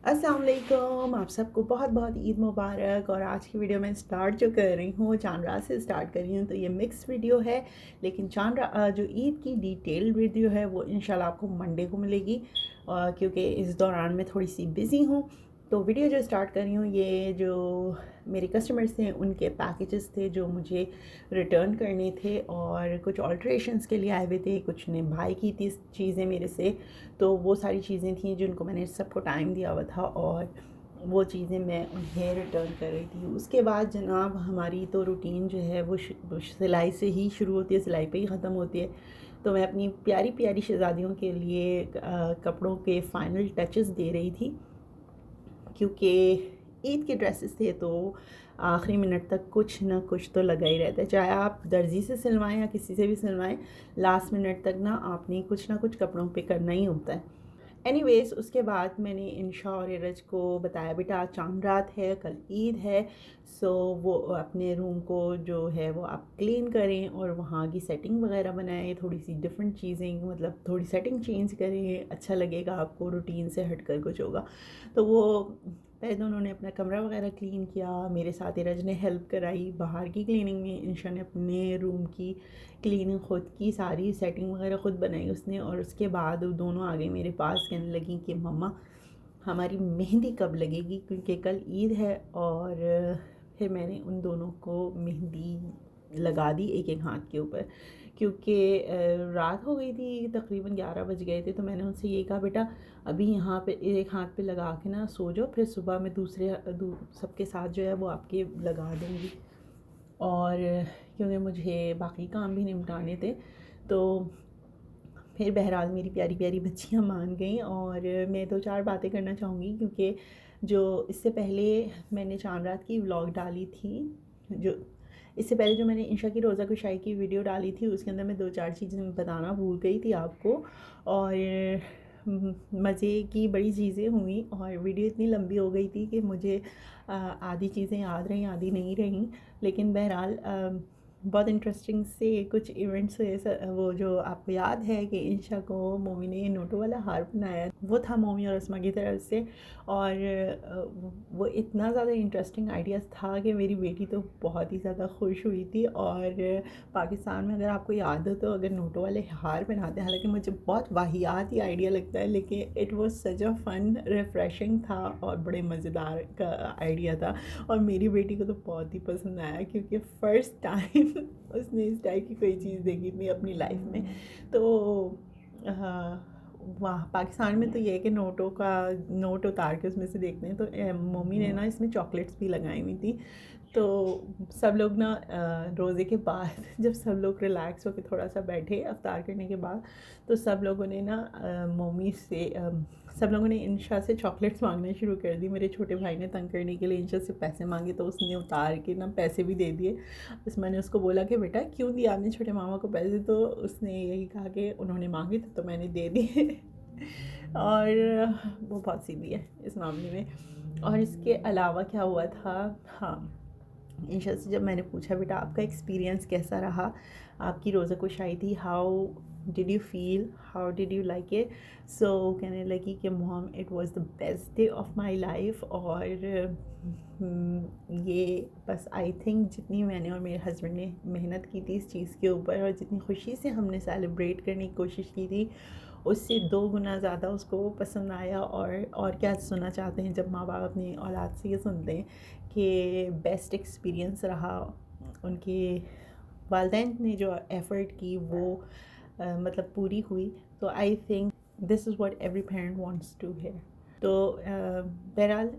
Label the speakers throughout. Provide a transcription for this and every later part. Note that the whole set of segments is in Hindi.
Speaker 1: अस्सलाम वालेकुम। आप सबको बहुत बहुत ईद मुबारक। और आज की वीडियो मैं स्टार्ट जो कर रही हूँ चांद रात से स्टार्ट कर रही हूँ, तो ये मिक्स वीडियो है। लेकिन जो ईद की डिटेल वीडियो है वो इंशाल्लाह आपको मंडे को मिलेगी, क्योंकि इस दौरान मैं थोड़ी सी बिज़ी हूँ। तो वीडियो जो स्टार्ट कर रही हूँ, ये जो मेरे कस्टमर्स थे उनके पैकेजेस थे जो मुझे रिटर्न करने थे, और कुछ ऑल्ट्रेशंस के लिए आए हुए थे, कुछ ने बाई की थी चीज़ें मेरे से। तो वो सारी चीज़ें थी जिनको मैंने सबको टाइम दिया हुआ था, और वो चीज़ें मैं उन्हें रिटर्न कर रही थी। उसके बाद जनाब हमारी तो रूटीन जो है वो सिलाई से ही शुरू होती है, सिलाई पे ही ख़त्म होती है। तो मैं अपनी प्यारी प्यारी शहज़ादियों के लिए कपड़ों के फ़ाइनल टचेस दे रही थी, क्योंकि ईद के ड्रेसेस थे तो आखिरी मिनट तक कुछ ना कुछ तो लगा ही रहता है। चाहे आप दर्जी से सिलवाएं या किसी से भी सिलवाएं, लास्ट मिनट तक ना आपने कुछ ना कुछ कपड़ों पे करना ही होता है। एनीवेज़, उसके बाद मैंने इंशा और इरज को बताया, बेटा आज चांद रात है, कल ईद है, सो वो अपने रूम को जो है वो आप क्लीन करें और वहाँ की सेटिंग वगैरह बनाएं, थोड़ी सी डिफरेंट चीज़ें, मतलब थोड़ी सेटिंग चेंज करें, अच्छा लगेगा आपको, रूटीन से हट कर कुछ होगा। तो वो पहले तो उन्होंने अपना कमरा वगैरह क्लीन किया, मेरे साथ इरज ने हेल्प कराई बाहर की क्लीनिंग में, इंशा ने अपने रूम की क्लीनिंग खुद की, सारी सेटिंग वगैरह ख़ुद बनाई उसने। और उसके बाद वो दोनों आ गई मेरे पास, कहने लगी कि मम्मा हमारी मेहंदी कब लगेगी, क्योंकि कल ईद है। और फिर मैंने उन दोनों को मेहंदी लगा दी एक एक हाथ के ऊपर, क्योंकि रात हो गई थी, तकरीबन 11 बज गए थे। तो मैंने उनसे ये कहा, बेटा अभी यहाँ पे एक हाथ पे लगा के ना सो जाओ, फिर सुबह मैं सबके साथ जो है वो आपके लगा दूँगी। और क्योंकि मुझे बाकी काम भी निपटाने थे, तो फिर बहरहाल मेरी प्यारी प्यारी बच्चियाँ मान गईं। और मैं 2-4 बातें करना चाहूँगी, क्योंकि जो इससे पहले मैंने चांद रात की व्लॉग डाली थी, जो इससे पहले जो मैंने इंशा की रोज़ा कुशाई की वीडियो डाली थी, उसके अंदर मैं 2-4 चीज़ें बताना भूल गई थी आपको। और मज़े की बड़ी चीज़ें हुई, और वीडियो इतनी लंबी हो गई थी कि मुझे आधी चीज़ें याद रहीं, आधी नहीं रहीं। लेकिन बहरहाल बहुत इंटरेस्टिंग से कुछ इवेंट्स हुए। वो जो आपको याद है कि इंशा को मोमी ने नोटो वाला हार बनाया, वो था मोमी और अस्मा की तरफ से। और वो इतना ज़्यादा इंटरेस्टिंग आइडियाज़ था कि मेरी बेटी तो बहुत ही ज़्यादा खुश हुई थी। और पाकिस्तान में अगर आपको याद हो तो अगर नोटो वाले हार बनाते हैं, हालांकि मुझे बहुत वाहियात ही आइडिया लगता है, लेकिन it was such a fun, refreshing था और बड़े मज़ेदार का आइडिया था। और मेरी बेटी को तो बहुत ही पसंद आया, क्योंकि फ़र्स्ट टाइम उसने इस टाइप की कोई चीज़ देखी थी अपनी लाइफ में। तो हाँ, वहाँ पाकिस्तान में तो ये है कि नोट उतार के उसमें से देखते हैं। तो मम्मी ने ना इसमें चॉकलेट्स भी लगाई हुई थी। तो सब लोग ना रोज़े के बाद जब सब लोग रिलैक्स होकर थोड़ा सा बैठे अफ्तार करने के बाद, तो सब लोगों ने ना मम्मी से सब लोगों ने इंशा से चॉकलेट्स मांगना शुरू कर दी। मेरे छोटे भाई ने तंग करने के लिए इंशा से पैसे मांगे, तो उसने उतार के ना पैसे भी दे दिए। बस मैंने उसको बोला कि बेटा क्यों दिया आपने छोटे मामा को पैसे, तो उसने यही कहा कि उन्होंने मांगे थे तो मैंने दे दिए। और वो बहुत सीधी है इस मामले में। और इसके अलावा क्या हुआ था, हाँ, इंशा से जब मैंने पूछा, बेटा आपका एक्सपीरियंस कैसा रहा, आपकी रोज़ा कुशाई थी, how did you feel, how did you like it, so कहने लगी कि mom it was the best day of my life. और ये बस आई थिंक जितनी मैंने और मेरे हस्बैंड ने मेहनत की थी इस चीज़ के ऊपर, और जितनी खुशी से हमने सेलिब्रेट करने की कोशिश की थी, उससे 2 गुना ज़्यादा उसको पसंद आया। और क्या सुनना चाहते हैं जब माँ बाप अपनी औलाद से ये सुनते हैं कि बेस्ट एक्सपीरियंस रहा, उनके वालिदैन ने जो एफ़र्ट की वो मतलब पूरी हुई। तो I think this is what every parent wants to hear. तो बहरहाल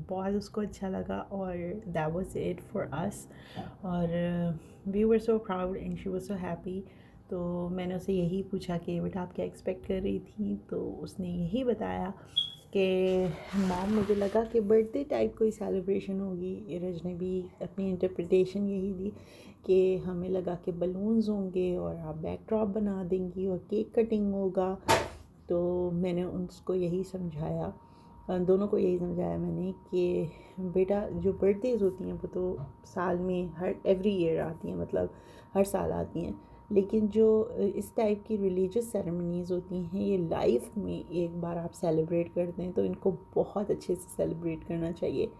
Speaker 1: बहुत उसको अच्छा लगा, और that was it for us. और we were so proud and she was so happy. तो मैंने उसे यही पूछा कि बेटा आप क्या एक्सपेक्ट कर रही थी, तो उसने यही बताया कि मॉम मुझे लगा कि बर्थडे टाइप कोई सेलिब्रेशन होगी। इरज ने भी अपनी इंटरप्रिटेशन यही दी कि हमें लगा कि बलून्स होंगे और आप बैकड्रॉप बना देंगी और केक कटिंग होगा। तो मैंने उसको यही समझाया, दोनों को यही समझाया मैंने कि बेटा जो बर्थडेज़ होती हैं वो तो साल में एवरी ईयर आती हैं, मतलब हर साल आती हैं। लेकिन जो इस टाइप की रिलीजियस सेरेमनीज़ होती हैं ये लाइफ में एक बार आप सेलिब्रेट करते हैं तो इनको बहुत अच्छे से सेलिब्रेट करना चाहिए.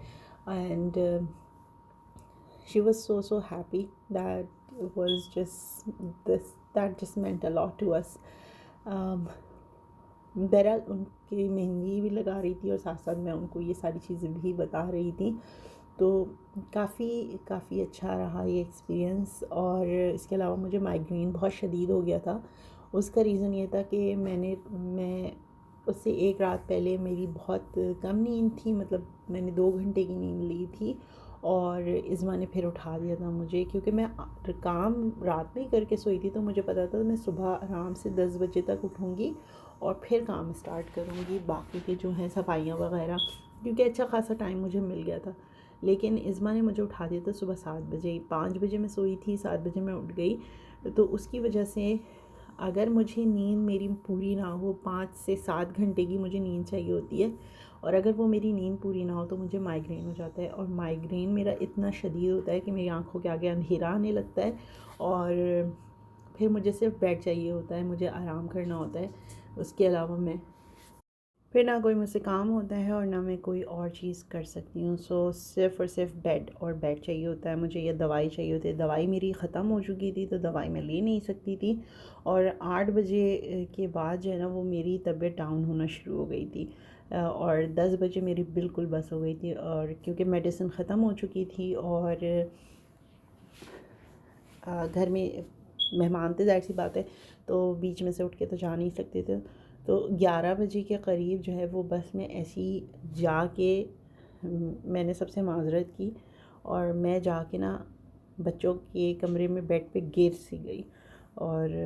Speaker 1: And she was so happy that it was just this that just meant a lot to us. um, बहरहाल उनकी मेहंदी भी लगा रही थी और साथ साथ मैं उनको ये सारी चीज़ें भी बता रही थी. तो काफ़ी अच्छा रहा ये एक्सपीरियंस. और इसके अलावा मुझे माइग्रेन बहुत शदीद हो गया था. उसका रीज़न ये था कि मैं उससे एक रात पहले मेरी बहुत कम नींद थी, मतलब मैंने 2 घंटे की नींद ली थी और इज़्मा ने फिर उठा दिया था मुझे, क्योंकि मैं काम रात में ही करके सोई थी तो मुझे पता था मैं सुबह आराम से 10 बजे तक उठूँगी और फिर काम स्टार्ट करूँगी बाकी के जो हैं सफाइयाँ वगैरह, क्योंकि अच्छा खासा टाइम मुझे मिल गया था. लेकिन इज़्मा ने मुझे उठा दिया था सुबह 7 बजे. 5 बजे मैं सोई थी, 7 बजे मैं उठ गई. तो उसकी वजह से अगर मुझे नींद मेरी पूरी ना हो, 5 से 7 घंटे की मुझे नींद चाहिए होती है, और अगर वो मेरी नींद पूरी ना हो तो मुझे माइग्रेन हो जाता है. और माइग्रेन मेरा इतना शदीद होता है कि मेरी आँखों के आगे अंधेरा आने लगता है और फिर मुझे सिर्फ बेड चाहिए होता है, मुझे आराम करना होता है. उसके अलावा मैं फिर ना कोई मुझसे काम होता है और ना मैं कोई और चीज़ कर सकती हूँ. सो सिर्फ़ और सिर्फ बेड और बेड चाहिए होता है मुझे, या दवाई चाहिए होती है. दवाई मेरी ख़त्म हो चुकी थी तो दवाई मैं ले नहीं सकती थी. और 8 बजे के बाद जो है ना वो मेरी तबीयत डाउन होना शुरू हो गई थी. और 10 बजे मेरी बिल्कुल बस हो गई थी, और क्योंकि मेडिसिन ख़त्म हो चुकी थी और घर में मेहमान थे, ज़ाहिर सी बात है, तो बीच में से उठ के तो जा नहीं सकते थे. तो 11 बजे के करीब जो है वो बस में ऐसी जाके मैंने सबसे माज़रत की और मैं जाके ना बच्चों के कमरे में बेड पे गिर सी गई. और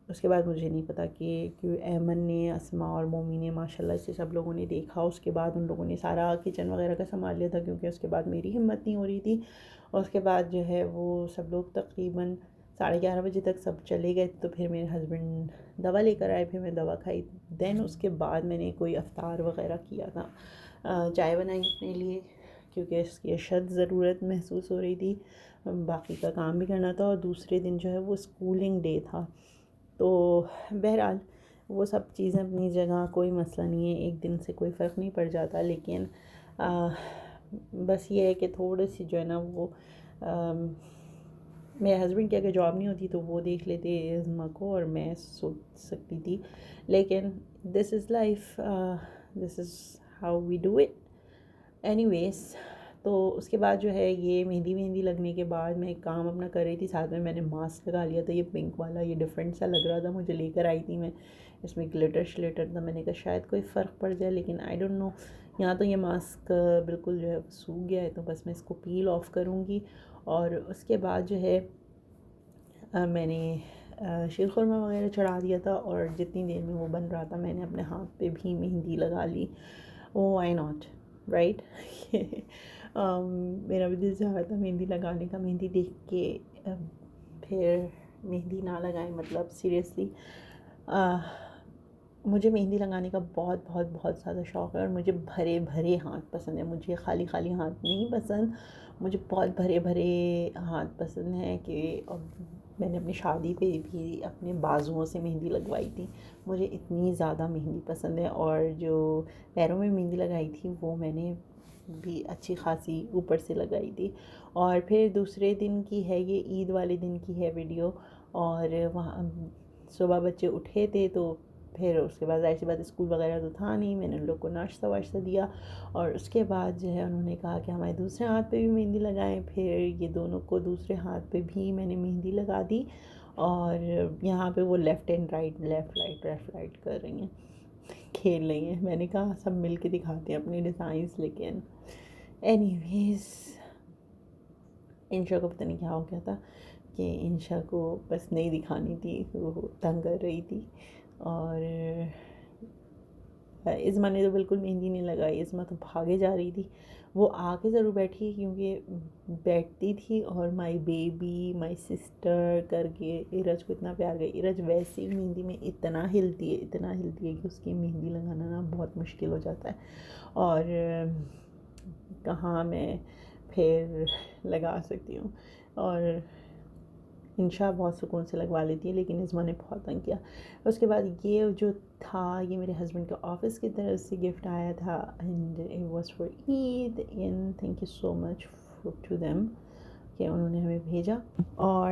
Speaker 1: उसके बाद मुझे नहीं पता कि ऐमन ने, अस्मा और मोमी ने माशाल्लाह से सब लोगों ने देखा. उसके बाद उन लोगों ने सारा किचन वगैरह का संभाल लिया था, क्योंकि उसके बाद मेरी हिम्मत नहीं हो रही थी. और उसके बाद जो है वो सब लोग तकरीबन 11:30 बजे तक सब चले गए. तो फिर मेरे हस्बैंड दवा लेकर आए, फिर मैं दवा खाई. देन उसके बाद मैंने कोई अफ्तार वगैरह किया था, चाय बनाई अपने लिए क्योंकि इसकी अशद ज़रूरत महसूस हो रही थी. बाकी का काम भी करना था और दूसरे दिन जो है वो स्कूलिंग डे था. तो बहरहाल वो सब चीज़ें अपनी जगह, कोई मसला नहीं है, एक दिन से कोई फ़र्क नहीं पड़ जाता. लेकिन बस ये है कि थोड़ी सी जो है ना वो मेरे हस्बैंड की अगर जॉब नहीं होती तो वो देख लेते इज़्मा को और मैं सोच सकती थी. लेकिन this is life, this is how we do it. Anyways, तो उसके बाद जो है ये मेहंदी लगने के बाद मैं काम अपना कर रही थी, साथ में मैंने मास्क लगा लिया था. ये पिंक वाला, ये डिफरेंट सा लग रहा था मुझे, लेकर आई थी मैं. इसमें ग्लिटर श्लिटर था. मैंने कहा शायद कोई फ़र्क पड़ जाए, लेकिन आई डोंट नो. यहाँ तो ये मास्क बिल्कुल जो है सूख गया है, तो बस मैं इसको पील ऑफ़ करूँगी. और उसके बाद जो है मैंने शीरखुरमा वगैरह चढ़ा दिया था और जितनी देर में वो बन रहा था मैंने अपने हाथ पे भी मेहंदी लगा ली. ओ व्हाई नॉट, राइट. मेरा भी दिल चाह रहा था मेहंदी लगाने का. मेहंदी देख के फिर मेहंदी ना लगाएं, मतलब सीरियसली मुझे मेहंदी लगाने का बहुत बहुत बहुत ज़्यादा शौक़ है. और मुझे भरे भरे हाथ पसंद है, मुझे खाली खाली हाथ नहीं पसंद. मुझे बहुत भरे भरे हाथ पसंद है. कि मैंने अपनी शादी पे भी अपने बाजुओं से मेहंदी लगवाई थी. मुझे इतनी ज़्यादा मेहंदी पसंद है. और जो पैरों में मेहंदी लगाई थी वो मैंने भी अच्छी खासी ऊपर से लगाई थी. और फिर दूसरे दिन की है, ये ईद वाले दिन की है वीडियो. और वहाँ सुबह बच्चे उठे थे तो फिर उसके बाद ज़ाहिर सी बात स्कूल वगैरह तो था नहीं. मैंने उन लोग को नाश्ता वाश्ता दिया और उसके बाद जो है उन्होंने कहा कि हमारे दूसरे हाथ पे भी मेहंदी लगाएं. फिर ये दोनों को दूसरे हाथ पे भी मैंने मेहंदी लगा दी. और यहाँ पे वो left and right, left right कर रही हैं, खेल रही हैं. मैंने कहा सब मिल के दिखाते हैं अपने डिज़ाइंस. लेकिन एनीवेज़, इंशा को पता नहीं क्या हो गया था कि इंशा को बस नहीं दिखानी थी, वो तंग कर रही थी. और इज़्मा ने तो बिल्कुल मेहंदी नहीं लगाई. इज़्मा तो भागे जा रही थी. वो आके ज़रूर बैठी क्योंकि बैठती थी और माय बेबी, माय सिस्टर करके इरज को इतना प्यार गई. इरज वैसे ही मेहंदी में इतना हिलती है कि उसकी मेहंदी लगाना ना बहुत मुश्किल हो जाता है. और कहाँ मैं फिर लगा सकती हूँ. और इंशा बहुत सुकून से लगवा लेती है, लेकिन इज़्मा ने बहुत तंग किया। उसके बाद ये जो था, ये मेरे हस्बैंड के ऑफ़िस की तरफ से गिफ्ट आया था and it was for Eid and thank you so much to them कि उन्होंने हमें भेजा। और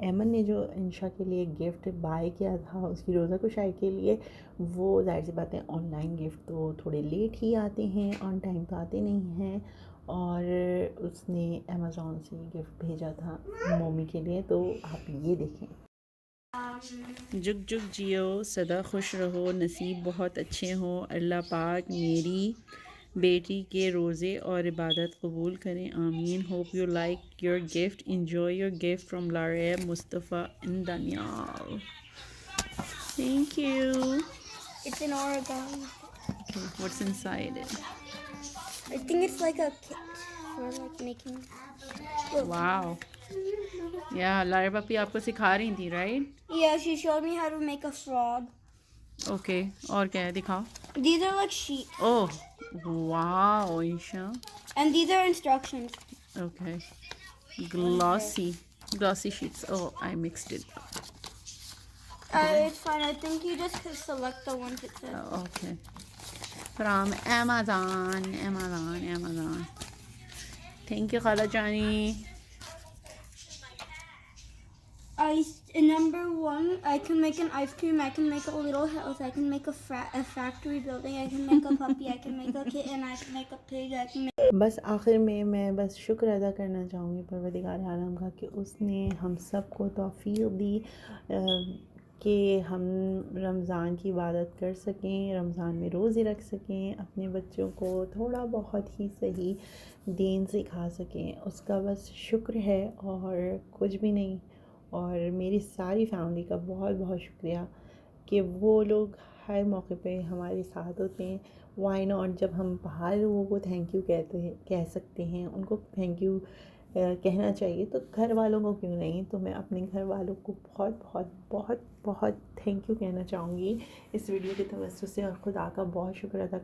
Speaker 1: एमन ने जो इंशा के लिए गिफ्ट बाय किया था उसकी रोज़ा कुशाई के लिए, वो ज़ाहिर सी बात है ऑनलाइन गिफ्ट तो थोड़े लेट ही आते हैं, ऑन टाइम तो आते नहीं हैं। और उसने अमेज़ॉन से गिफ्ट भेजा था मम्मी के लिए, तो आप ये देखें। जुग जुग जियो, सदा खुश रहो, नसीब बहुत अच्छे हों, अल्लाह पाक मेरी बेटी के रोज़े और इबादत कबूल करें, आमीन। Hope you like your gift, enjoy your gift from Laria Mustafa and Daniel. Thank you.
Speaker 2: It's an origami.
Speaker 1: Okay, what's inside it?
Speaker 2: I think it's like a kit for like making.
Speaker 1: Wow. Yeah, Lara पापी आपको सिखा रही थी, right?
Speaker 2: Yeah, she showed me how to make a frog.
Speaker 1: Okay, और क्या है, दिखाओ।
Speaker 2: These are like sheets,
Speaker 1: Oh, wow, Isha.
Speaker 2: and these are instructions.
Speaker 1: Okay. Glossy sheets. Oh, I mixed it.
Speaker 2: It's fine. I think you just select the ones it says.
Speaker 1: Okay. From Amazon. Thank you, Khala Jani.
Speaker 2: Number one, I can make an ice cream. I can make a little house. I can make a factory building. I can make a puppy. I can make a kitten. I can make a pig. I can make.
Speaker 1: बस आखिर में मैं बस शुक्र अदा करना चाहूँगी परवरदिगार आलम का कि उसने हम सब को तौफीक दी कि हम रमज़ान की इबादत कर सकें, रमज़ान में रोज़े रख सकें, अपने बच्चों को थोड़ा बहुत ही सही दीन सिखा सकें। उसका बस शुक्र है और कुछ भी नहीं। और मेरी सारी फैमिली का बहुत बहुत शुक्रिया कि वो लोग हर मौके पे हमारे साथ होते हैं। वाई नॉट, जब हम बाहर लोगों को थैंक यू कह सकते हैं, उनको थैंक यू कहना चाहिए, तो घर वालों को क्यों नहीं। तो मैं अपने घर वालों को बहुत बहुत बहुत बहुत थैंक यू कहना चाहूँगी इस वीडियो के तवज्जो से, और खुदा का बहुत शुक्र अदा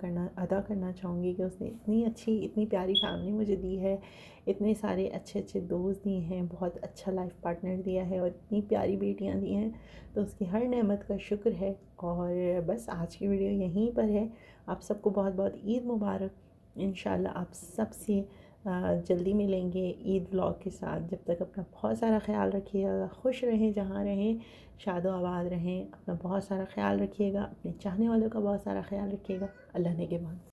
Speaker 1: करना चाहूँगी कि उसने इतनी अच्छी इतनी प्यारी फैमिली मुझे दी है, इतने सारे अच्छे अच्छे दोस्त दिए हैं, बहुत अच्छा लाइफ पार्टनर दिया है और इतनी प्यारी बेटियाँ दी हैं। तो उसकी हर नेमत का शुक्र है। और बस आज की वीडियो यहीं पर है। आप सबको बहुत बहुत ईद मुबारक। इंशाल्लाह आप सबसे जल्दी मिलेंगे ईद व्लॉग के साथ। जब तक अपना बहुत सारा ख्याल रखिएगा, खुश रहें जहाँ रहें, शादो आबाद रहें, अपना बहुत सारा ख्याल रखिएगा, अपने चाहने वालों का बहुत सारा ख्याल रखिएगा। अल्लाह ने के बाद।